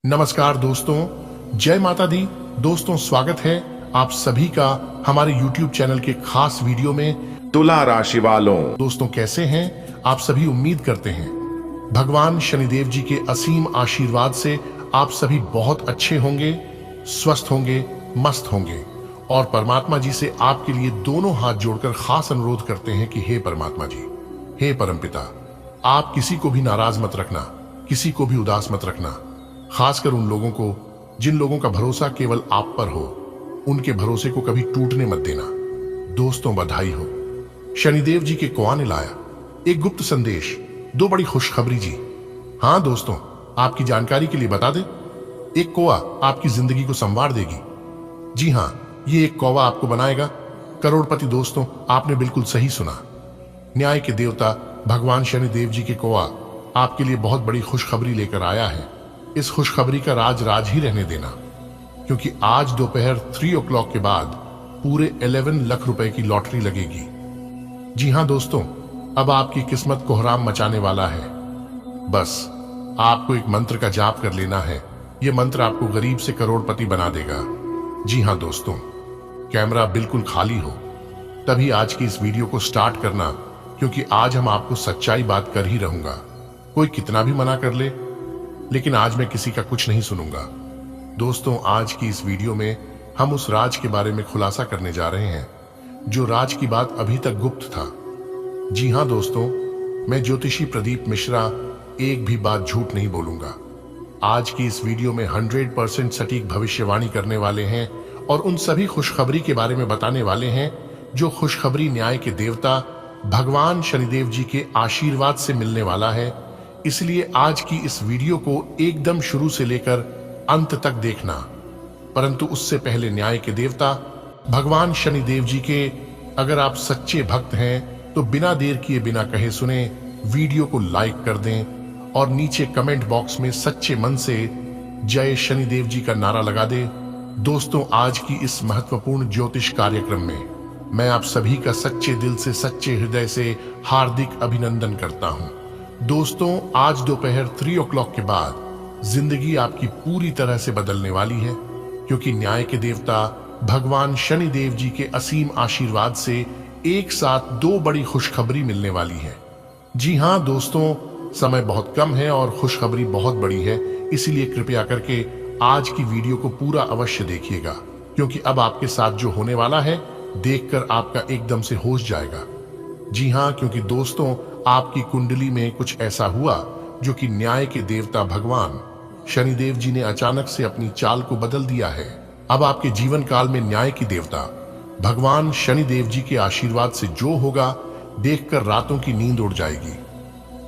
नमस्कार दोस्तों, जय माता दी। दोस्तों, स्वागत है आप सभी का हमारे YouTube चैनल के खास वीडियो में। तुला राशि वालों, दोस्तों, कैसे हैं आप सभी? उम्मीद करते हैं भगवान शनिदेव जी के असीम आशीर्वाद से आप सभी बहुत अच्छे होंगे, स्वस्थ होंगे, मस्त होंगे। और परमात्मा जी से आपके लिए दोनों हाथ जोड़कर खास अनुरोध करते हैं कि हे परमात्मा जी, हे परमपिता, आप किसी को भी नाराज मत रखना, किसी को भी उदास मत रखना। खासकर उन लोगों को जिन लोगों का भरोसा केवल आप पर हो, उनके भरोसे को कभी टूटने मत देना। दोस्तों, बधाई हो, शनिदेव जी के कौआ ने लाया एक गुप्त संदेश, दो बड़ी खुशखबरी जी। हाँ दोस्तों, आपकी जानकारी के लिए बता दें, एक कौआ आपकी जिंदगी को संवार देगी। जी हाँ, ये एक कौवा आपको बनाएगा करोड़पति। दोस्तों, आपने बिल्कुल सही सुना। न्याय के देवता भगवान शनिदेव जी के कौआ आपके लिए बहुत बड़ी खुशखबरी लेकर आया है। इस खुशखबरी का राज ही रहने देना, क्योंकि आज दोपहर 3 o'clock के बाद पूरे 11 लाख रुपए की लॉटरी लगेगी। जी हाँ दोस्तों, अब आपकी किस्मत कोहराम मचाने वाला है। बस आपको एक मंत्र का जाप कर लेना है। यह मंत्र आपको गरीब से करोड़पति बना देगा। जी हाँ दोस्तों, कैमरा बिल्कुल खाली हो तभी आज की इस वीडियो को स्टार्ट करना, क्योंकि आज हम आपको सच्चाई बात कर ही रहूंगा। कोई कितना भी मना कर ले, लेकिन आज मैं किसी का कुछ नहीं सुनूंगा। दोस्तों, आज की इस वीडियो में हम उस राज के बारे में खुलासा करने जा रहे हैं जो राज की बात अभी तक गुप्त था। जी हाँ दोस्तों, मैं ज्योतिषी प्रदीप मिश्रा एक भी बात झूठ नहीं बोलूंगा। आज की इस वीडियो में 100% सटीक भविष्यवाणी करने वाले हैं और उन सभी खुशखबरी के बारे में बताने वाले हैं जो खुशखबरी न्याय के देवता भगवान शनिदेव जी के आशीर्वाद से मिलने वाला है। इसलिए आज की इस वीडियो को एकदम शुरू से लेकर अंत तक देखना। परंतु उससे पहले न्याय के देवता भगवान शनिदेव जी के अगर आप सच्चे भक्त हैं तो बिना देर किए बिना कहे सुने वीडियो को लाइक कर दें और नीचे कमेंट बॉक्स में सच्चे मन से जय शनिदेव जी का नारा लगा दें। दोस्तों, आज की इस महत्वपूर्ण ज्योतिष कार्यक्रम में मैं आप सभी का सच्चे दिल से, सच्चे हृदय से हार्दिक अभिनंदन करता हूं। दोस्तों, आज दोपहर 3 o'clock के बाद जिंदगी आपकी पूरी तरह से बदलने वाली है, क्योंकि न्याय के देवता भगवान शनिदेव जी के असीम आशीर्वाद से एक साथ दो बड़ी खुशखबरी मिलने वाली है। जी हाँ दोस्तों, समय बहुत कम है और खुशखबरी बहुत बड़ी है, इसीलिए कृपया करके आज की वीडियो को पूरा अवश्य देखिएगा, क्योंकि अब आपके साथ जो होने वाला है देखकर आपका एकदम से होश जाएगा। जी हाँ, क्योंकि दोस्तों, आपकी कुंडली में कुछ ऐसा हुआ जो कि न्याय के देवता भगवान शनिदेव जी ने अचानक से अपनी चाल को बदल दिया है। अब आपके जीवन काल में न्याय की देवता भगवान शनिदेव जी के आशीर्वाद से जो होगा देखकर रातों की नींद उड़ जाएगी।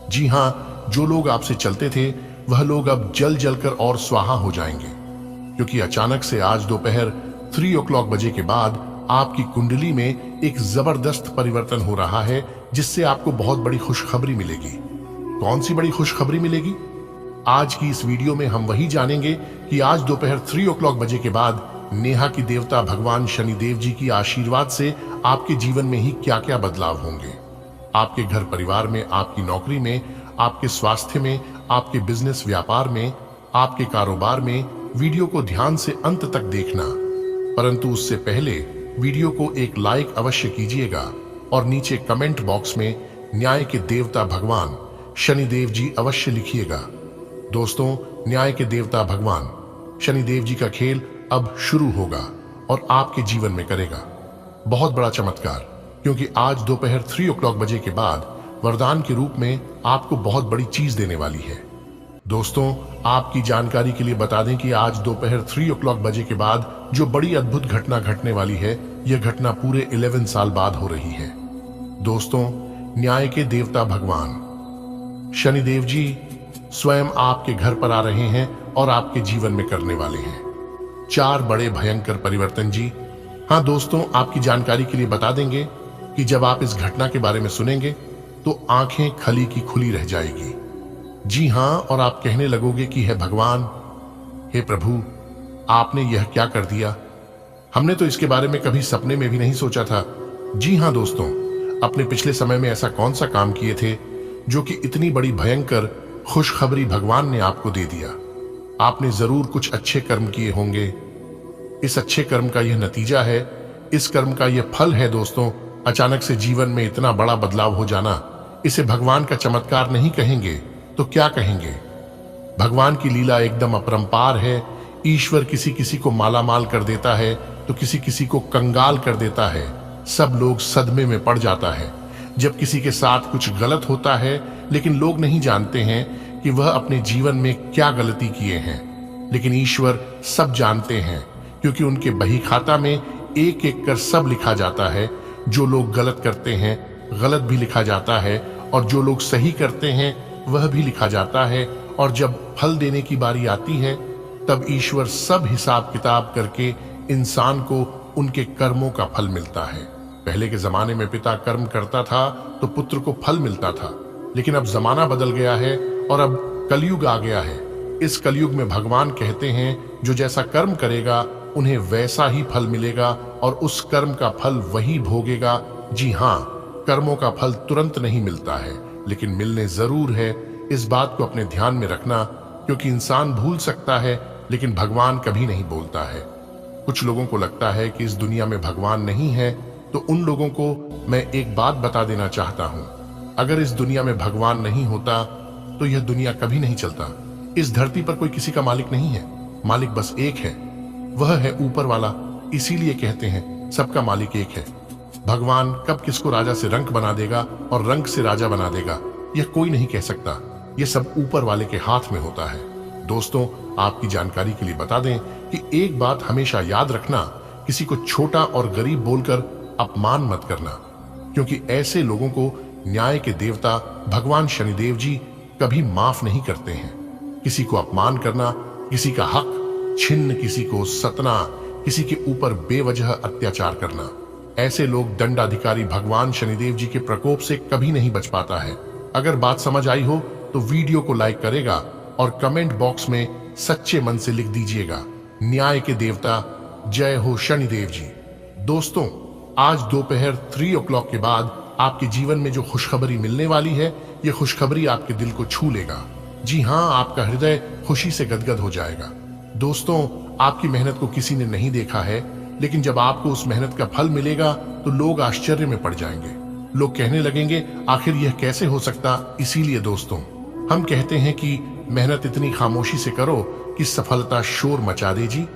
जी हाँ, जो लोग आपसे चलते थे वह लोग अब जल जलकर और स्वाहा हो जाएंगे, क्योंकि अचानक से आज दोपहर 3 o'clock बजे के बाद आपकी कुंडली में एक जबरदस्त परिवर्तन हो रहा है, जिससे आपको बहुत बड़ी खुशखबरी मिलेगी। कौन सी बड़ी खुशखबरी मिलेगी? आज की इस वीडियो में हम वही जानेंगे कि आज दोपहर 3 o'clock बजे के बाद नेहा की देवता भगवान शनिदेव जी की आशीर्वाद से आपके जीवन में ही क्या क्या बदलाव होंगे। आपके घर परिवार में, आपकी नौकरी में, आपके स्वास्थ्य में, आपके बिजनेस व्यापार में, आपके कारोबार में। वीडियो को ध्यान से अंत तक देखना, परंतु उससे पहले वीडियो को एक लाइक अवश्य कीजिएगा और नीचे कमेंट बॉक्स में न्याय के देवता भगवान शनिदेव जी अवश्य लिखिएगा। दोस्तों, न्याय के देवता भगवान शनिदेव जी का खेल अब शुरू होगा और आपके जीवन में करेगा बहुत बड़ा चमत्कार, क्योंकि आज दोपहर 3 o'clock बजे के बाद वरदान के रूप में आपको बहुत बड़ी चीज देने वाली है। दोस्तों, आपकी जानकारी के लिए बता दें कि आज दोपहर 3 o'clock बजे के बाद जो बड़ी अद्भुत घटना घटने वाली है, यह घटना पूरे 11 साल बाद हो रही है। दोस्तों, न्याय के देवता भगवान शनिदेव जी स्वयं आपके घर पर आ रहे हैं और आपके जीवन में करने वाले हैं 4 बड़े भयंकर परिवर्तन। जी हाँ दोस्तों, आपकी जानकारी के लिए बता देंगे कि जब आप इस घटना के बारे में सुनेंगे तो आंखें खली की खुली रह जाएगी। जी हाँ, और आप कहने लगोगे कि हे भगवान, हे प्रभु, आपने यह क्या कर दिया? हमने तो इसके बारे में कभी सपने में भी नहीं सोचा था। जी हाँ दोस्तों, अपने पिछले समय में ऐसा कौन सा काम किए थे जो कि इतनी बड़ी भयंकर खुशखबरी भगवान ने आपको दे दिया? आपने जरूर कुछ अच्छे कर्म किए होंगे। इस अच्छे कर्म का यह नतीजा है, इस कर्म का यह फल है दोस्तों। अचानक से जीवन में इतना बड़ा बदलाव हो जाना, इसे भगवान का चमत्कार नहीं कहेंगे तो क्या कहेंगे। भगवान की लीला एकदम अपरंपार है। ईश्वर किसी किसी को मालामाल कर देता है तो किसी किसी को कंगाल कर देता है। सब लोग सदमे में पड़ जाता है जब किसी के साथ कुछ गलत होता है, लेकिन लोग नहीं जानते हैं कि वह अपने जीवन में क्या गलती किए हैं। लेकिन ईश्वर सब जानते हैं, क्योंकि उनके बही खाता में एक एक कर सब लिखा जाता है। जो लोग गलत करते हैं गलत भी लिखा जाता है, और जो लोग सही करते हैं वह भी लिखा जाता है। और जब फल देने की बारी आती है, तब ईश्वर सब हिसाब किताब करके इंसान को उनके कर्मों का फल मिलता है। पहले के जमाने में पिता कर्म करता था तो पुत्र को फल मिलता था, लेकिन अब जमाना बदल गया है और अब कलयुग आ गया है। इस कलयुग में भगवान कहते हैं जो जैसा कर्म करेगा उन्हें वैसा ही फल मिलेगा, और उस कर्म का फल वही भोगेगा। जी हाँ, कर्मों का फल तुरंत नहीं मिलता है, लेकिन मिलने जरूर है। इस बात को अपने ध्यान में रखना, क्योंकि इंसान भूल सकता है लेकिन भगवान कभी नहीं बोलता है। कुछ लोगों को लगता है कि इस दुनिया में भगवान नहीं है, तो उन लोगों को मैं एक बात बता देना चाहता हूं। अगर इस दुनिया में भगवान नहीं होता तो यह दुनिया कभी नहीं चलता। इस धरती पर कोई किसी का मालिक नहीं है, मालिक बस एक है, वह है ऊपर वाला। इसीलिए कहते हैं सबका मालिक एक है। भगवान कब किसको राजा से रंक बना देगा और रंक से राजा बना देगा, यह कोई नहीं कह सकता। यह सब ऊपर वाले के हाथ में होता है। दोस्तों, आपकी जानकारी के लिए बता दें कि एक बात हमेशा याद रखना, किसी को छोटा और गरीब बोलकर अपमान मत करना, क्योंकि ऐसे लोगों को न्याय के देवता भगवान शनिदेव जी कभी माफ नहीं करते हैं। किसी को अपमान करना, किसी का हक छीनना, किसी को सतना, किसी के ऊपर बेवजह अत्याचार करना, ऐसे लोग दंडाधिकारी भगवान शनिदेव जी के प्रकोप से कभी नहीं बच पाता है। अगर बात समझ आई हो तो वीडियो को लाइक करेगा और कमेंट बॉक्स में सच्चे मन से लिख दीजिएगा, न्याय के देवता जय हो शनिदेव जी। दोस्तों, आज दोपहर 3 o'clock के बाद आपके जीवन में जो खुशखबरी मिलने वाली है, यह खुशखबरी आपके दिल को छू लेगा। जी हाँ, आपका हृदय खुशी से गदगद हो जाएगा। दोस्तों, आपकी मेहनत को किसी ने नहीं देखा है, लेकिन जब आपको उस मेहनत का फल मिलेगा तो लोग आश्चर्य में पड़ जाएंगे। लोग कहने लगेंगे आखिर यह कैसे हो सकता। इसीलिए दोस्तों, हम कहते हैं कि मेहनत इतनी खामोशी से करो कि सफलता शोर मचा दे जी।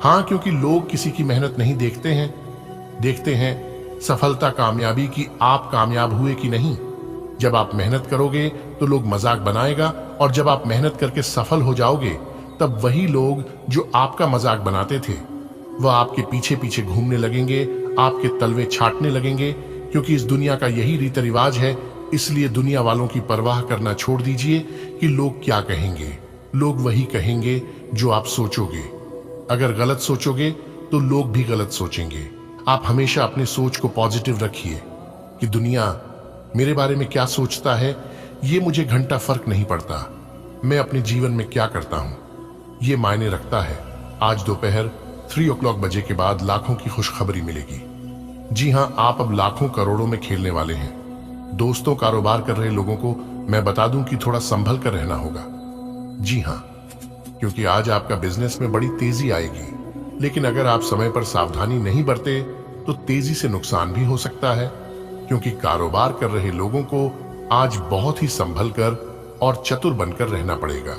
हाँ, क्योंकि लोग किसी की मेहनत नहीं देखते हैं सफलता, कामयाबी की आप कामयाब हुए कि नहीं। जब आप मेहनत करोगे तो लोग मजाक बनाएगा, और जब आप मेहनत करके सफल हो जाओगे तब वही लोग जो आपका मजाक बनाते थे वह आपके पीछे पीछे घूमने लगेंगे, आपके तलवे छाटने लगेंगे। क्योंकि इस दुनिया का यही रीति रिवाज है। इसलिए दुनिया वालों की परवाह करना छोड़ दीजिए कि लोग क्या कहेंगे। लोग वही कहेंगे जो आप सोचोगे। अगर गलत सोचोगे तो लोग भी गलत सोचेंगे। आप हमेशा अपनी सोच को पॉजिटिव रखिए कि दुनिया मेरे बारे में क्या सोचता है, ये मुझे घंटा फर्क नहीं पड़ता। मैं अपने जीवन में क्या करता हूं, ये मायने रखता है। आज दोपहर 3 o'clock बजे के बाद लाखों की खुशखबरी मिलेगी। जी हां, आप अब लाखों करोड़ों में खेलने वाले हैं। दोस्तों, कारोबार कर रहे लोगों को मैं बता दूं कि थोड़ा संभल कर रहना होगा। जी हां, क्योंकि आज आपका बिजनेस में बड़ी तेजी आएगी, लेकिन अगर आप समय पर सावधानी नहीं बरते तो तेजी से नुकसान भी हो सकता है। क्योंकि कारोबार कर रहे लोगों को आज बहुत ही संभल कर और चतुर बनकर रहना पड़ेगा।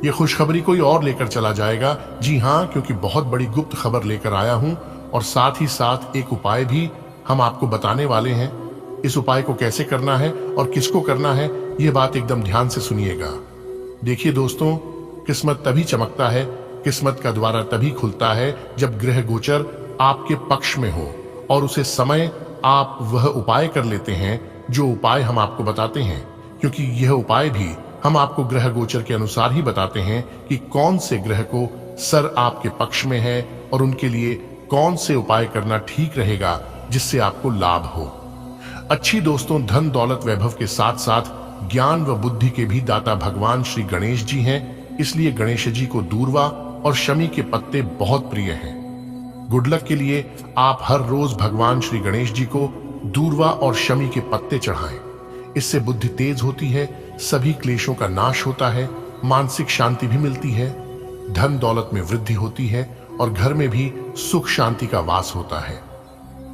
ये खुशखबरी कोई और लेकर चला जाएगा। जी हां, क्योंकि बहुत बड़ी गुप्त खबर लेकर आया हूं, और साथ ही साथ एक उपाय भी हम आपको बताने वाले हैं। इस उपाय को कैसे करना है और किसको करना है, यह बात एकदम ध्यान से सुनिएगा। देखिए दोस्तों, किस्मत तभी चमकता है, किस्मत का द्वारा तभी खुलता है जब ग्रह गोचर आपके पक्ष में हो और उसे समय आप वह उपाय कर लेते हैं जो उपाय हम आपको बताते हैं। क्योंकि यह उपाय भी हम आपको ग्रह गोचर के अनुसार ही बताते हैं कि कौन से ग्रह को सर आपके पक्ष में है और उनके लिए कौन से उपाय करना ठीक रहेगा जिससे आपको लाभ हो। अच्छी दोस्तों, धन दौलत वैभव के साथ साथ ज्ञान व बुद्धि के भी दाता भगवान श्री गणेश जी हैं। इसलिए गणेश जी को दूर्वा और शमी के पत्ते बहुत प्रिय हैं। गुड लक के लिए आप हर रोज भगवान श्री गणेश जी को दूर्वा और शमी के पत्ते चढ़ाएं। इससे बुद्धि तेज होती है, सभी क्लेशों का नाश होता है, मानसिक शांति भी मिलती है। धन दौलत में वृद्धि होती है और घर में भी सुख शांति का वास होता है।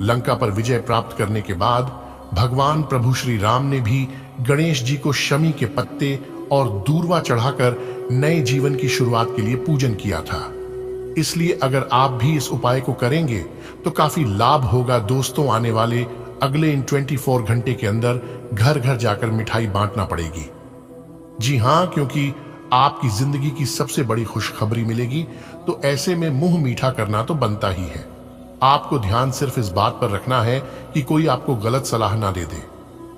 लंका पर विजय प्राप्त करने के बाद भगवान प्रभु श्री राम ने भी गणेश जी को शमी के पत्ते और दूर्वा चढ़ाकर नए जीवन की शुरुआत के लिए पूजन किया था। इसलिए अगर आप भी इस उपाय को करेंगे तो काफी लाभ होगा। दोस्तों, आने वाले अगले इन 24 घंटे के अंदर घर घर जाकर मिठाई बांटना पड़ेगी। जी हां, क्योंकि आपकी जिंदगी की सबसे बड़ी खुशखबरी मिलेगी, तो ऐसे में मुंह मीठा करना तो बनता ही है। आपको ध्यान सिर्फ इस बात पर रखना है कि कोई आपको गलत सलाह ना दे दे।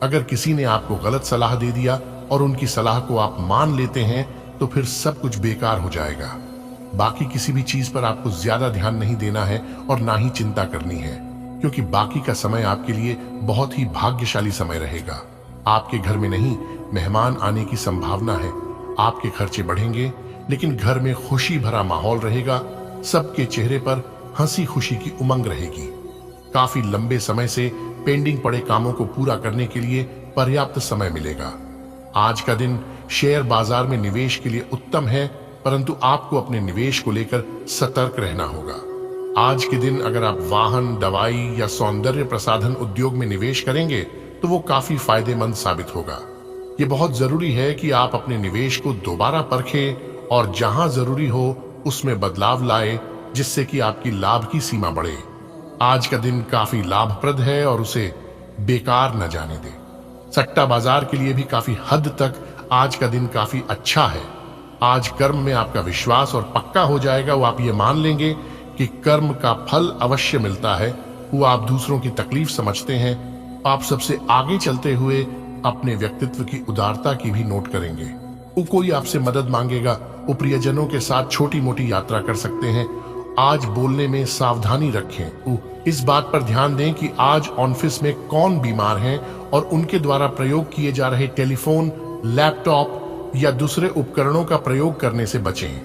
अगर किसी ने आपको गलत सलाह दे दिया और उनकी सलाह को आप मान लेते हैं तो फिर सब कुछ बेकार हो जाएगा। बाकी किसी भी चीज पर आपको ज्यादा ध्यान नहीं देना है और ना ही चिंता करनी है, क्योंकि बाकी का समय आपके लिए बहुत ही भाग्यशाली समय रहेगा। आपके घर में नहीं, मेहमान आने की संभावना है। आपके खर्चे बढ़ेंगे, लेकिन घर में खुशी भरा माहौल रहेगा। सबके चेहरे पर हंसी खुशी की उमंग रहेगी। काफी लंबे समय से पेंडिंग पड़े कामों को पूरा करने के लिए पर्याप्त समय मिलेगा। आज का दिन शेयर बाजार में निवेश के लिए उत्तम है, परंतु आपको अपने निवेश को लेकर सतर्क रहना होगा। आज के दिन अगर आप वाहन, दवाई या सौंदर्य प्रसाधन उद्योग में निवेश करेंगे तो वो काफी फायदेमंद साबित होगा। ये बहुत जरूरी है कि आप अपने निवेश को दोबारा परखें और जहां जरूरी हो उसमें बदलाव लाए, जिससे कि आपकी लाभ की सीमा बढ़े। आज का दिन काफी लाभप्रद है और उसे बेकार न जाने दें। सट्टा बाजार के लिए भी काफी हद तक आज का दिन काफी अच्छा है। आज कर्म में आपका विश्वास और पक्का हो जाएगा। वो आप ये मान लेंगे कि कर्म का फल अवश्य मिलता है। वो आप दूसरों की तकलीफ समझते हैं। आप सबसे आगे चलते हुए अपने व्यक्तित्व की उदारता की भी नोट करेंगे। वो कोई आपसे मदद मांगेगा, वो प्रियजनों के साथ छोटी मोटी यात्रा कर सकते हैं। आज बोलने में सावधानी रखें। इस बात पर ध्यान दें कि आज ऑफिस में कौन बीमार हैं और उनके द्वारा प्रयोग किए जा रहे टेलीफोन, लैपटॉप या दूसरे उपकरणों का प्रयोग करने से बचें।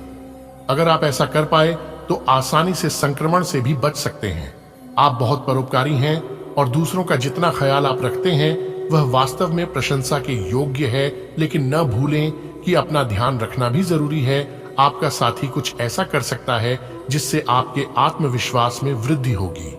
अगर आप ऐसा कर पाए तो आसानी से संक्रमण से भी बच सकते हैं। आप बहुत परोपकारी हैं और दूसरों का जितना ख्याल आप रखते हैं वह वास्तव में प्रशंसा के योग्य है, लेकिन न भूलें कि अपना ध्यान रखना भी जरूरी है। आपका साथी कुछ ऐसा कर सकता है जिससे आपके आत्मविश्वास में वृद्धि होगी।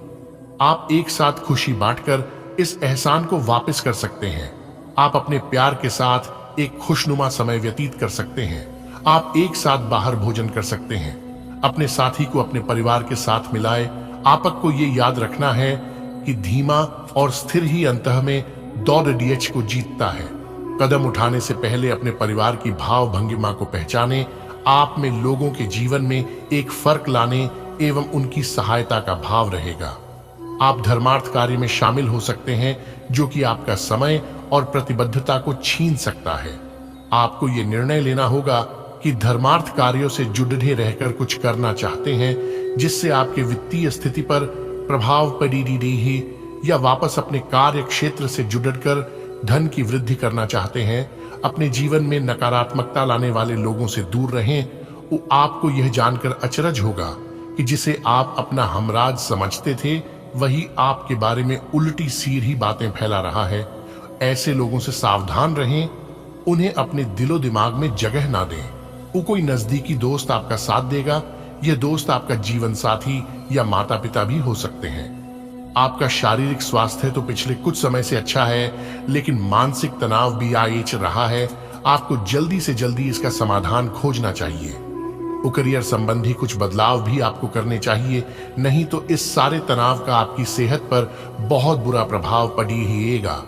आप एक साथ खुशी बांटकर इस एहसान को वापस कर सकते हैं। आप अपने प्यार के साथ एक खुशनुमा समय व्यतीत कर सकते हैं। आप एक साथ बाहर भोजन कर सकते हैं। अपने साथी को अपने परिवार के साथ मिलाए। आपको ये याद रखना है कि धीमा और स्थिर ही अंतः में दौड़ डीएच को जीतता है। कदम उठाने से पहले अपने परिवार की भाव भंगिमा को पहचाने। आप में लोगों के जीवन में एक फर्क लाने एवं उनकी सहायता का भाव रहेगा। आप धर्मार्थ कार्य में शामिल हो सकते हैं, जो कि आपका समय और प्रतिबद्धता को छीन सकता है। आपको ये निर्णय लेना होगा कि धर्मार्थ कार्यों से जुड़े रहकर कुछ करना चाहते हैं, जिससे आपके वित्तीय स्थिति पर प्रभाव पड़े, या वापस अपने कार्य क्षेत्र से जुड़कर धन की वृद्धि करना चाहते हैं। अपने जीवन में नकारात्मकता लाने वाले लोगों से दूर रहें। वो आपको यह जानकर अचरज होगा कि जिसे आप अपना हमराज समझते थे वही आपके बारे में उल्टी सीधी बातें फैला रहा है। ऐसे लोगों से सावधान रहें। उन्हें अपने दिलो दिमाग में जगह ना दें। वो कोई नजदीकी दोस्त आपका साथ देगा। यह दोस्त आपका जीवन साथी या माता पिता भी हो सकते हैं। आपका शारीरिक स्वास्थ्य तो पिछले कुछ समय से अच्छा है, लेकिन मानसिक तनाव भी आएच रहा है। आपको जल्दी से जल्दी इसका समाधान खोजना चाहिए। वो करियर संबंधी कुछ बदलाव भी आपको करने चाहिए, नहीं तो इस सारे तनाव का आपकी सेहत पर बहुत बुरा प्रभाव पड़ेगा।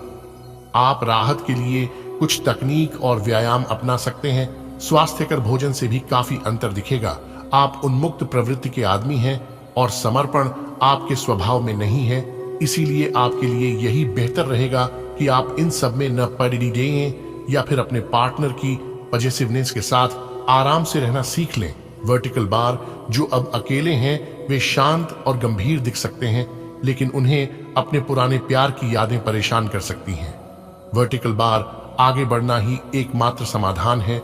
आप राहत के लिए कुछ तकनीक और व्यायाम अपना सकते हैं। स्वास्थ्यकर भोजन से भी काफी अंतर दिखेगा। आप उन्मुक्त प्रवृत्ति के आदमी हैं और समर्पण आपके स्वभाव में नहीं है। इसीलिए आपके लिए यही बेहतर रहेगा कि आप इन सब में न पड़ जाएं या फिर अपने पार्टनर की पॉजिटिवनेस के साथ आराम से रहना सीख लें। वर्टिकल बार जो अब अकेले हैं वे शांत और गंभीर दिख सकते हैं, लेकिन उन्हें अपने पुराने प्यार की यादें परेशान कर सकती हैं। वर्टिकल बार आगे बढ़ना ही एकमात्र समाधान है।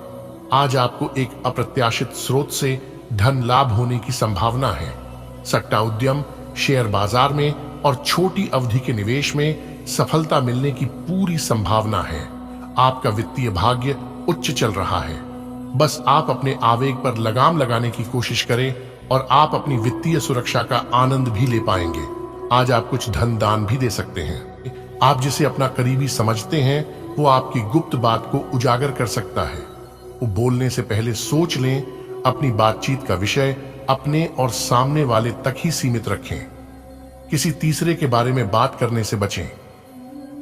आज आपको एक अप्रत्याशित स्रोत से धन लाभ होने की संभावना है। सट्टा उद्यम, शेयर बाजार में और छोटी अवधि के निवेश में सफलता मिलने की पूरी संभावना है। आपका वित्तीय भाग्य उच्च चल रहा है। बस आप अपने आवेग पर लगाम लगाने की कोशिश करें और आप अपनी वित्तीय सुरक्षा का आनंद भी ले पाएंगे। आज आप कुछ धन दान भी दे सकते हैं। आप जिसे अपना करीबी समझते हैं वो आपकी गुप्त बात को उजागर कर सकता है। वो बोलने से पहले सोच लें। अपनी बातचीत का विषय अपने और सामने वाले तक ही सीमित रखें। किसी तीसरे के बारे में बात करने से बचें।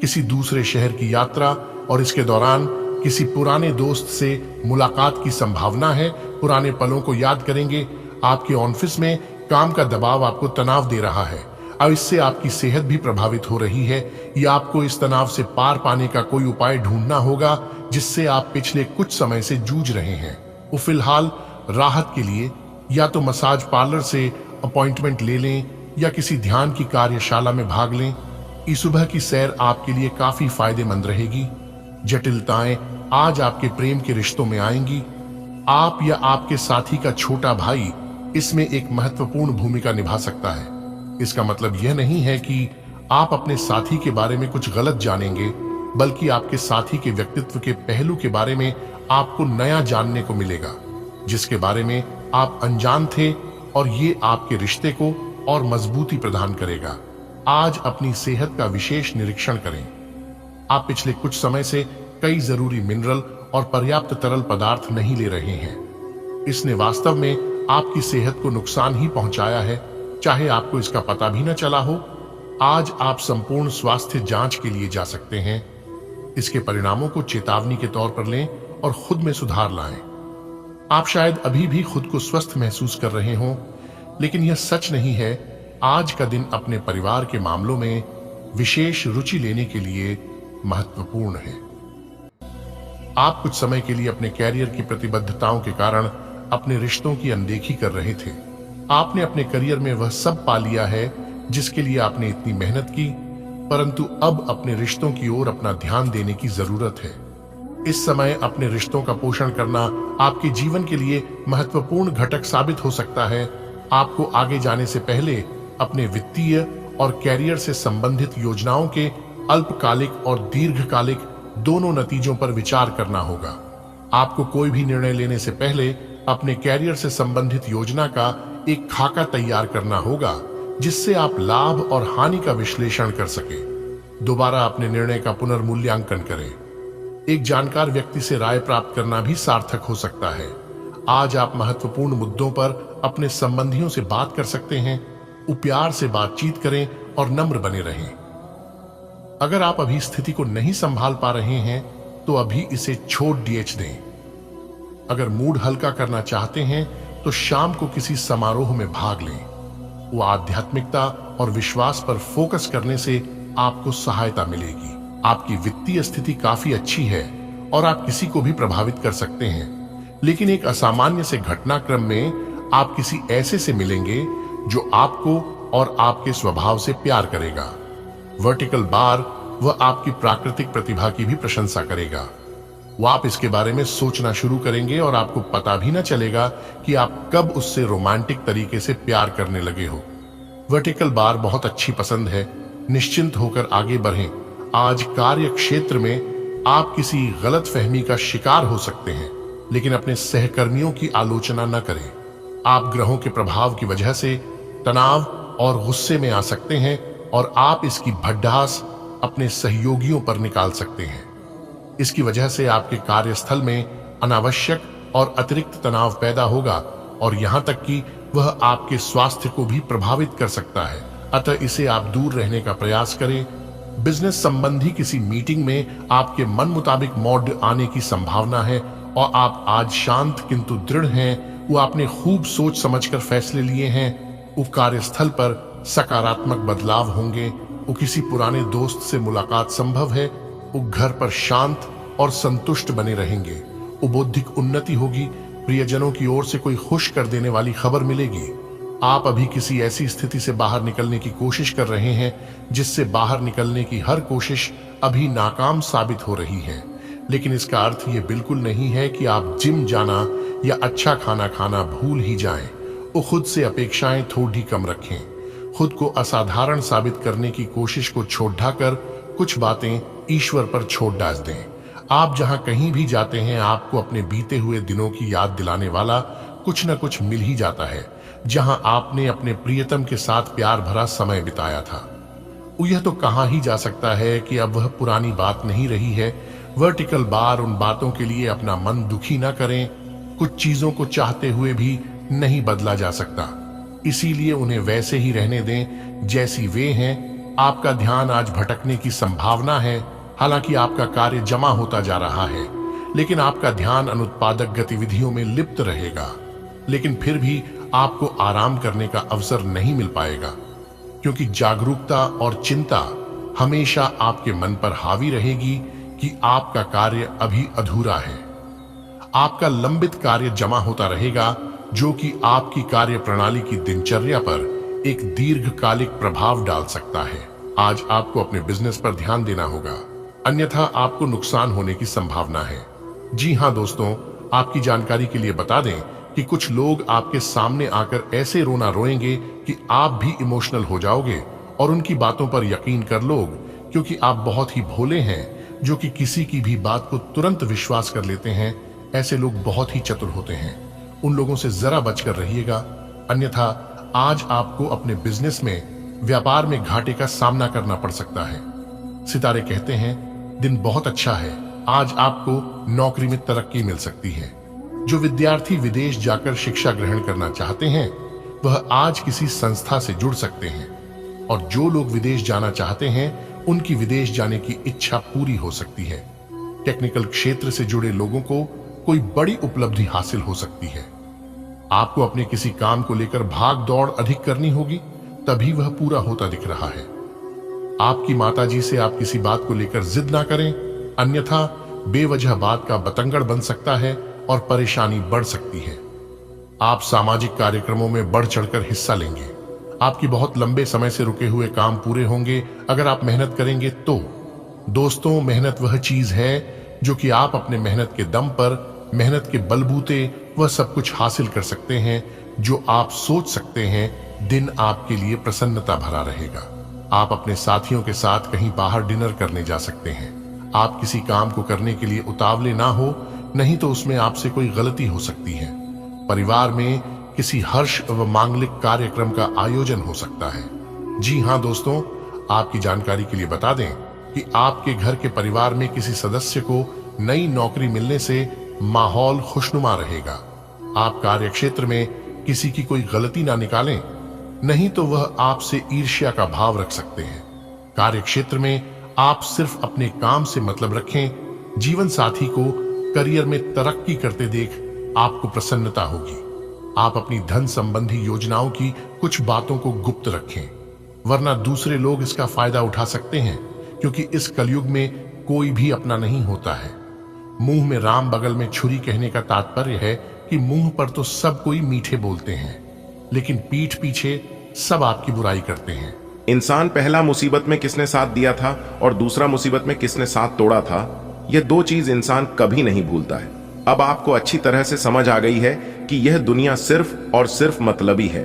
किसी दूसरे शहर की यात्रा और इसके दौरान किसी पुराने दोस्त से मुलाकात की संभावना है। पुराने पलों को याद करेंगे। आपके ऑफिस में काम का दबाव आपको तनाव दे रहा है। अब इससे आपकी सेहत भी प्रभावित हो रही है। या आपको इस तनाव से पार पाने का कोई उपाय ढूंढना होगा जिससे आप पिछले कुछ समय से जूझ रहे हैं। वो फिलहाल राहत के लिए या तो मसाज पार्लर से अपॉइंटमेंट ले लें या किसी ध्यान की कार्यशाला में भाग लें। इस सुबह की सैर आपके लिए काफी फायदेमंद रहेगी। जटिलताएं आज आपके प्रेम के रिश्तों में आएंगी। आप या आपके साथी का छोटा भाई इसमें एक महत्वपूर्ण भूमिका निभा सकता है। इसका मतलब यह नहीं है कि आप अपने साथी के बारे में कुछ गलत जानेंगे, बल्कि आपके साथी के व्यक्तित्व के पहलू के बारे में आपको नया जानने को मिलेगा जिसके बारे में आप अनजान थे, और ये आपके रिश्ते को और मजबूती प्रदान करेगा। आज अपनी सेहत का विशेष निरीक्षण करें। आप पिछले कुछ समय से कई जरूरी मिनरल और पर्याप्त तरल पदार्थ नहीं ले रहे हैं। इसने वास्तव में आपकी सेहत को नुकसान ही पहुंचाया है, चाहे आपको इसका पता भी न चला हो। आज आप संपूर्ण स्वास्थ्य जांच के लिए जा सकते हैं। इसके परिणामों को चेतावनी के तौर पर लें और खुद में सुधार लाएं। आप शायद अभी भी खुद को स्वस्थ महसूस कर रहे हों, लेकिन यह सच नहीं है। आज का दिन अपने परिवार के मामलों में विशेष रुचि लेने के लिए महत्वपूर्ण है। आप कुछ समय के लिए अपने कैरियर की प्रतिबद्धताओं के कारण अपने रिश्तों की अनदेखी कर रहे थे। आपने अपने करियर में वह सब पा लिया है जिसके लिए आपने इतनी मेहनत की, परंतु अब अपने रिश्तों की ओर अपना ध्यान देने की जरूरत है। इस समय अपने रिश्तों का पोषण करना आपके जीवन के लिए महत्वपूर्ण घटक साबित हो सकता है। आपको आगे जाने से पहले अपने वित्तीय और कैरियर से संबंधित योजनाओं के अल्पकालिक और दीर्घकालिक दोनों नतीजों पर विचार करना होगा। आपको कोई भी निर्णय लेने से पहले अपने कैरियर से संबंधित योजना का एक खाका तैयार करना होगा जिससे आप लाभ और हानि का विश्लेषण कर सके। दोबारा अपने निर्णय का पुनर्मूल्यांकन करें। एक जानकार व्यक्ति से राय प्राप्त करना भी सार्थक हो सकता है। आज आप महत्वपूर्ण मुद्दों पर अपने संबंधियों से बात कर सकते हैं। प्यार से बातचीत करें और नम्र बने रहें। अगर आप अभी स्थिति को नहीं संभाल पा रहे हैं तो अभी इसे छोड़ दें। अगर मूड हल्का करना चाहते हैं तो शाम को किसी समारोह में भाग लें। वो आध्यात्मिकता और विश्वास पर फोकस करने से आपको सहायता मिलेगी। आपकी वित्तीय स्थिति काफी अच्छी है और आप किसी को भी प्रभावित कर सकते हैं, लेकिन एक असामान्य से घटनाक्रम में आप किसी ऐसे से मिलेंगे जो आपको और आपके स्वभाव से प्यार करेगा। वर्टिकल बार वह आपकी प्राकृतिक प्रतिभा की भी प्रशंसा करेगा। वो आप इसके बारे में सोचना शुरू करेंगे और आपको पता भी न चलेगा कि आप कब उससे रोमांटिक तरीके से प्यार करने लगे हो। वर्टिकल बार बहुत अच्छी पसंद है। निश्चिंत होकर आगे बढ़ें। आज कार्य क्षेत्र में आप किसी गलत फहमी का शिकार हो सकते हैं, लेकिन अपने सहकर्मियों की आलोचना न करें। आप ग्रहों के प्रभाव की वजह से तनाव और गुस्से में आ सकते हैं और आप इसकी भड़ास अपने सहयोगियों पर निकाल सकते हैं। इसकी वजह से आपके कार्यस्थल में अनावश्यक और अतिरिक्त तनाव पैदा होगा और यहां तक कि वह आपके स्वास्थ्य को भी प्रभावित कर सकता है। अतः इसे आप दूर रहने का प्रयास करें। बिजनेस संबंधी किसी मीटिंग में आपके मन मुताबिक मोड आने की संभावना है और आप आज शांत किंतु दृढ़ हैं। वो आपने खूब सोच समझकर फैसले लिए हैं। वो कार्यस्थल पर सकारात्मक बदलाव होंगे। वो किसी पुराने दोस्त से मुलाकात संभव है। वो घर पर शांत और संतुष्ट बने रहेंगे। वो बौद्धिक उन्नति होगी। प्रियजनों की ओर से कोई खुश कर देने वाली खबर मिलेगी। आप अभी किसी ऐसी स्थिति से बाहर निकलने की कोशिश कर रहे हैं जिससे बाहर निकलने की हर कोशिश अभी नाकाम साबित हो रही है, लेकिन इसका अर्थ ये बिल्कुल नहीं है कि आप जिम जाना या अच्छा खाना खाना भूल ही जाएं। वो खुद से अपेक्षाएं थोड़ी कम रखें। खुद को असाधारण साबित करने की कोशिश को छोड़ कर कुछ बातें ईश्वर पर छोड़ डाल दें। आप जहां कहीं भी जाते हैं आपको अपने बीते हुए दिनों की याद दिलाने वाला कुछ न कुछ मिल ही जाता है, जहां आपने अपने प्रियतम के साथ प्यार भरा समय बिताया था। यह तो कहा ही जा सकता है कि अब वह पुरानी बात नहीं रही है। वर्टिकल बार उन बातों के लिए अपना मन दुखी ना करें। कुछ चीजों को चाहते हुए भी नहीं बदला जा सकता, इसीलिए उन्हें वैसे ही रहने दें जैसी वे हैं। आपका ध्यान आज भटकने की संभावना है। हालांकि आपका कार्य जमा होता जा रहा है, लेकिन आपका ध्यान अनुत्पादक गतिविधियों में लिप्त रहेगा। लेकिन फिर भी आपको आराम करने का अवसर नहीं मिल पाएगा, क्योंकि जागरूकता और चिंता हमेशा आपके मन पर हावी रहेगी कि आपका कार्य अभी अधूरा है। आपका लंबित कार्य जमा होता रहेगा, जो कि आपकी कार्य प्रणाली की दिनचर्या पर एक दीर्घकालिक प्रभाव डाल सकता है। आज आपको अपने बिजनेस पर ध्यान देना होगा, अन्यथा आपको नुकसान होने की संभावना है। जी हां दोस्तों, आपकी जानकारी के लिए बता दें कि कुछ लोग आपके सामने आकर ऐसे रोना रोएंगे कि आप भी इमोशनल हो जाओगे और उनकी बातों पर यकीन कर लोगे, क्योंकि आप बहुत ही भोले हैं, जो कि किसी की भी बात को तुरंत विश्वास कर लेते हैं। ऐसे लोग बहुत ही चतुर होते हैं, उन लोगों से जरा बचकर रहिएगा, अन्यथा आज आपको अपने बिजनेस में, व्यापार में घाटे का सामना करना पड़ सकता है। सितारे कहते हैं दिन बहुत अच्छा है, आज आपको नौकरी में तरक्की मिल सकती है। जो विद्यार्थी विदेश जाकर शिक्षा ग्रहण करना चाहते हैं वह आज किसी संस्था से जुड़ सकते हैं, और जो लोग विदेश जाना चाहते हैं उनकी विदेश जाने की इच्छा पूरी हो सकती है। टेक्निकल क्षेत्र से जुड़े लोगों को कोई बड़ी उपलब्धि हासिल हो सकती है। आपको अपने किसी काम को लेकर भाग दौड़ अधिक करनी होगी, तभी वह पूरा होता दिख रहा है। आपकी माताजी से आप किसी बात को लेकर जिद ना करें, अन्यथा बेवजह बात का बतंगड़ बन सकता है और परेशानी बढ़ सकती है। आप सामाजिक कार्यक्रमों में बढ़ चढ़कर हिस्सा लेंगे। आपकी बहुत लंबे समय से रुके हुए काम पूरे होंगे अगर आप मेहनत करेंगे तो। दोस्तों, मेहनत वह चीज है जो कि आप अपने मेहनत के दम पर, मेहनत के बलबूते वह सब कुछ हासिल कर सकते हैं जो आप सोच सकते हैं। दिन आपके लिए प्रसन्नता भरा रहेगा। आप अपने साथियों के साथ कहीं बाहर डिनर करने जा सकते हैं। आप किसी काम को करने के लिए उतावले ना हो, नहीं तो उसमें आपसे कोई गलती हो सकती है। परिवार में किसी हर्ष व मांगलिक कार्यक्रम का आयोजन हो सकता है। जी हां दोस्तों, आपकी जानकारी के लिए बता दें कि आपके घर के परिवार में किसी सदस्य को नई नौकरी मिलने से माहौल खुशनुमा रहेगा। आप कार्य क्षेत्र में किसी की कोई गलती ना निकालें, नहीं तो वह आपसे ईर्ष्या का भाव रख सकते हैं। कार्य क्षेत्र में आप सिर्फ अपने काम से मतलब रखें। जीवन साथी को करियर में तरक्की करते देख आपको प्रसन्नता होगी। आप अपनी धन संबंधी योजनाओं की कुछ बातों को गुप्त रखें, वरना दूसरे लोग इसका फायदा उठा सकते हैं, क्योंकि इस कलयुग में कोई भी अपना नहीं होता है। मुंह में राम बगल में छुरी कहने का तात्पर्य है कि मुंह पर तो सब कोई मीठे बोलते हैं, लेकिन पीठ पीछे सब आपकी बुराई करते हैं। इंसान पहला मुसीबत में किसने साथ दिया था और दूसरा मुसीबत में किसने साथ तोड़ा था, यह दो चीज इंसान कभी नहीं भूलता है। अब आपको अच्छी तरह से समझ आ गई है कि यह दुनिया सिर्फ और सिर्फ मतलबी है।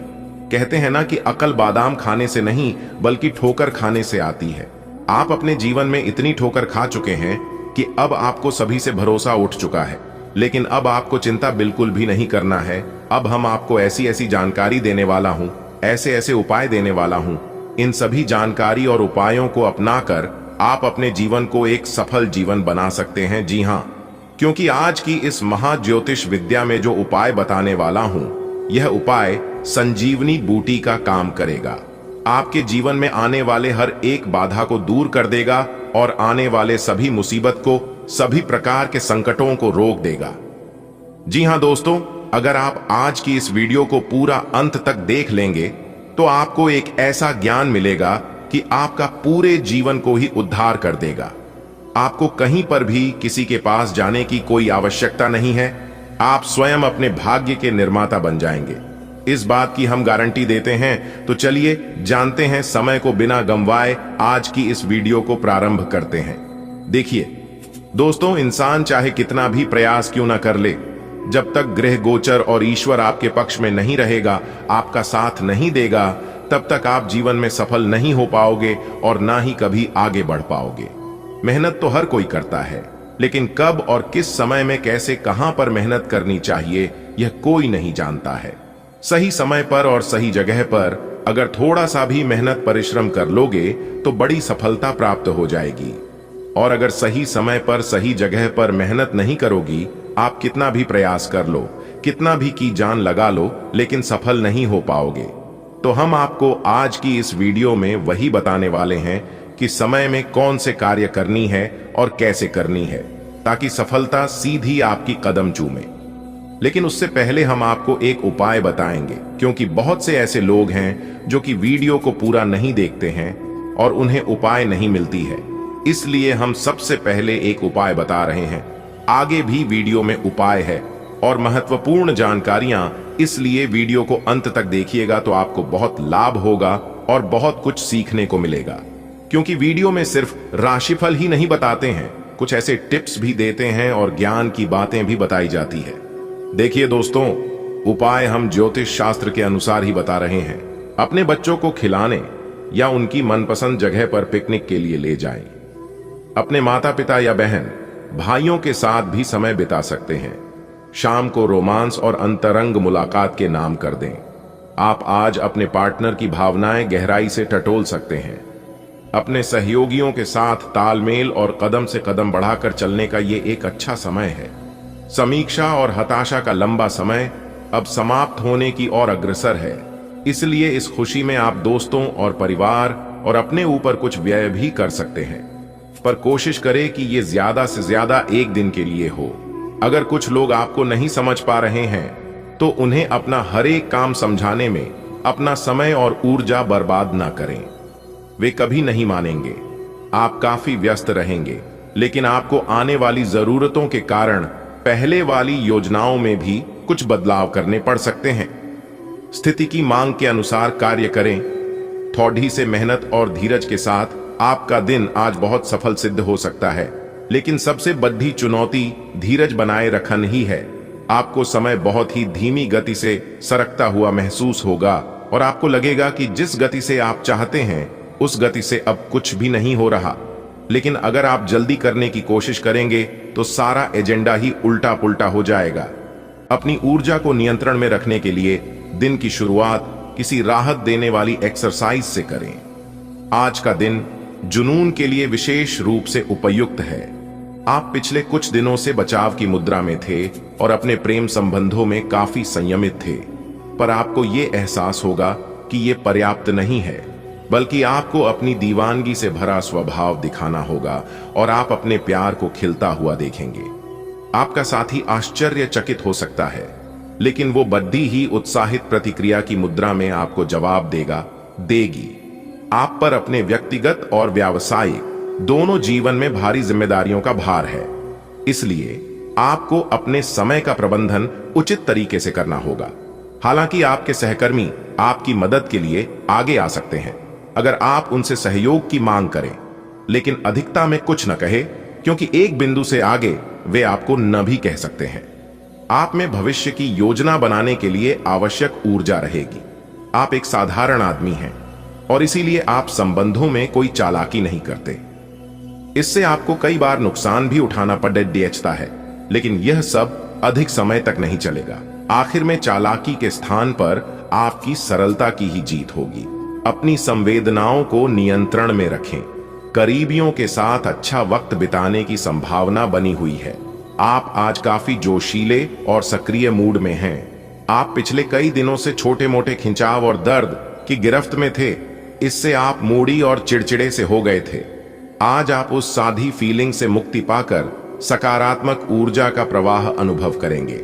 कहते हैं ना कि अकल बादाम खाने से नहीं बल्कि ठोकर खाने से आती है। आप अपने जीवन में इतनी ठोकर खा चुके हैं कि अब आपको सभी से भरोसा उठ चुका है, लेकिन अब आपको चिंता बिल्कुल भी नहीं करना है। अब हम आपको ऐसी ऐसी जानकारी देने वाला हूं, ऐसे ऐसे उपाय देने वाला हूं। इन सभी जानकारी और उपायों को अपनाकर आप अपने जीवन को एक सफल जीवन बना सकते हैं। जी हां, क्योंकि आज की इस महाज्योतिष विद्या में जो उपाय बताने वाला हूं, यह उपाय संजीवनी बूटी का काम करेगा। आपके जीवन में आने वाले हर एक बाधा को दूर कर देगा और आने वाले सभी मुसीबत को, सभी प्रकार के संकटों को रोक देगा। जी हां दोस्तों, अगर आप आज की इस वीडियो को पूरा अंत तक देख लेंगे तो आपको एक ऐसा ज्ञान मिलेगा कि आपका पूरे जीवन को ही उद्धार कर देगा। आपको कहीं पर भी किसी के पास जाने की कोई आवश्यकता नहीं है। आप स्वयं अपने भाग्य के निर्माता बन जाएंगे, इस बात की हम गारंटी देते हैं। तो चलिए जानते हैं, समय को बिना गंवाए आज की इस वीडियो को प्रारंभ करते हैं। देखिए दोस्तों, इंसान चाहे कितना भी प्रयास क्यों ना कर ले, जब तक ग्रह गोचर और ईश्वर आपके पक्ष में नहीं रहेगा, आपका साथ नहीं देगा, तब तक आप जीवन में सफल नहीं हो पाओगे और ना ही कभी आगे बढ़ पाओगे। मेहनत तो हर कोई करता है, लेकिन कब और किस समय में कैसे कहां पर मेहनत करनी चाहिए यह कोई नहीं जानता है। सही समय पर और सही जगह पर अगर थोड़ा सा भी मेहनत परिश्रम कर लोगे तो बड़ी सफलता प्राप्त हो जाएगी। और अगर सही समय पर सही जगह पर मेहनत नहीं करोगी, आप कितना भी प्रयास कर लो, कितना भी की जान लगा लो, लेकिन सफल नहीं हो पाओगे। तो हम आपको आज की इस वीडियो में वही बताने वाले हैं कि समय में कौन से कार्य करनी है और कैसे करनी है, ताकि सफलता सीधी आपकी कदम चूमे। लेकिन उससे पहले हम आपको एक उपाय बताएंगे, क्योंकि बहुत से ऐसे लोग हैं जो कि वीडियो को पूरा नहीं देखते हैं और उन्हें उपाय नहीं मिलती है। इसलिए हम सबसे पहले एक उपाय बता रहे हैं। आगे भी वीडियो में उपाय है और महत्वपूर्ण जानकारियां, इसलिए वीडियो को अंत तक देखिएगा तो आपको बहुत लाभ होगा और बहुत कुछ सीखने को मिलेगा। क्योंकि वीडियो में सिर्फ राशिफल ही नहीं बताते हैं, कुछ ऐसे टिप्स भी देते हैं और ज्ञान की बातें भी बताई जाती है। देखिए दोस्तों, उपाय हम ज्योतिष शास्त्र के अनुसार ही बता रहे हैं। अपने बच्चों को खिलाने या उनकी मनपसंद जगह पर पिकनिक के लिए ले जाएं। अपने माता पिता या बहन भाइयों के साथ भी समय बिता सकते हैं। शाम को रोमांस और अंतरंग मुलाकात के नाम कर दें। आप आज अपने पार्टनर की भावनाएं गहराई से टटोल सकते हैं। अपने सहयोगियों के साथ तालमेल और कदम से कदम बढ़ाकर चलने का ये एक अच्छा समय है। समीक्षा और हताशा का लंबा समय अब समाप्त होने की ओर अग्रसर है। इसलिए इस खुशी में आप दोस्तों और परिवार और अपने ऊपर कुछ व्यय भी कर सकते हैं, पर कोशिश करें कि ये ज्यादा से ज्यादा एक दिन के लिए हो। अगर कुछ लोग आपको नहीं समझ पा रहे हैं तो उन्हें अपना हर एक काम समझाने में अपना समय और ऊर्जा बर्बाद ना करें। वे कभी नहीं मानेंगे। आप काफी व्यस्त रहेंगे, लेकिन आपको आने वाली जरूरतों के कारण पहले वाली योजनाओं में भी कुछ बदलाव करने पड़ सकते हैं। स्थिति की मांग के अनुसार कार्य करें। थोड़ी से मेहनत और धीरज के साथ आपका दिन आज बहुत सफल सिद्ध हो सकता है, लेकिन सबसे बड़ी चुनौती धीरज बनाए रखन ही है। आपको समय बहुत ही धीमी गति से सरकता हुआ महसूस होगा और आपको लगेगा कि जिस गति से आप चाहते हैं उस गति से अब कुछ भी नहीं हो रहा। लेकिन अगर आप जल्दी करने की कोशिश करेंगे तो सारा एजेंडा ही उल्टा पुल्टा हो जाएगा। अपनी ऊर्जा को नियंत्रण में रखने के लिए दिन की शुरुआत किसी राहत देने वाली एक्सरसाइज से करें। आज का दिन जुनून के लिए विशेष रूप से उपयुक्त है। आप पिछले कुछ दिनों से बचाव की मुद्रा में थे और अपने प्रेम संबंधों में काफी संयमित थे, पर आपको ये एहसास होगा कि ये पर्याप्त नहीं है, बल्कि आपको अपनी दीवानगी से भरा स्वभाव दिखाना होगा और आप अपने प्यार को खिलता हुआ देखेंगे। आपका साथी आश्चर्यचकित हो सकता है, लेकिन वो बड़ी ही उत्साहित प्रतिक्रिया की मुद्रा में आपको जवाब देगी। आप पर अपने व्यक्तिगत और व्यावसायिक दोनों जीवन में भारी जिम्मेदारियों का भार है, इसलिए आपको अपने समय का प्रबंधन उचित तरीके से करना होगा। हालांकि आपके सहकर्मी आपकी मदद के लिए आगे आ सकते हैं अगर आप उनसे सहयोग की मांग करें, लेकिन अधिकता में कुछ न कहे, क्योंकि एक बिंदु से आगे वे आपको न भी कह सकते हैं। आप में भविष्य की योजना बनाने के लिए आवश्यक ऊर्जा रहेगी। आप एक साधारण आदमी हैं और इसीलिए आप संबंधों में कोई चालाकी नहीं करते। इससे आपको कई बार नुकसान भी उठाना पड़ता है, लेकिन यह सब अधिक समय तक नहीं चलेगा। आखिर में चालाकी के स्थान पर आपकी सरलता की ही जीत होगी। अपनी संवेदनाओं को नियंत्रण में रखें। करीबियों के साथ अच्छा वक्त बिताने की संभावना बनी हुई है। आप आज काफी जोशीले और सक्रिय मूड में हैं। आप पिछले कई दिनों से छोटे मोटे खिंचाव और दर्द की गिरफ्त में थे, इससे आप मूडी और चिड़चिड़े से हो गए थे। आज आप उस साधी फीलिंग से मुक्ति पाकर सकारात्मक ऊर्जा का प्रवाह अनुभव करेंगे।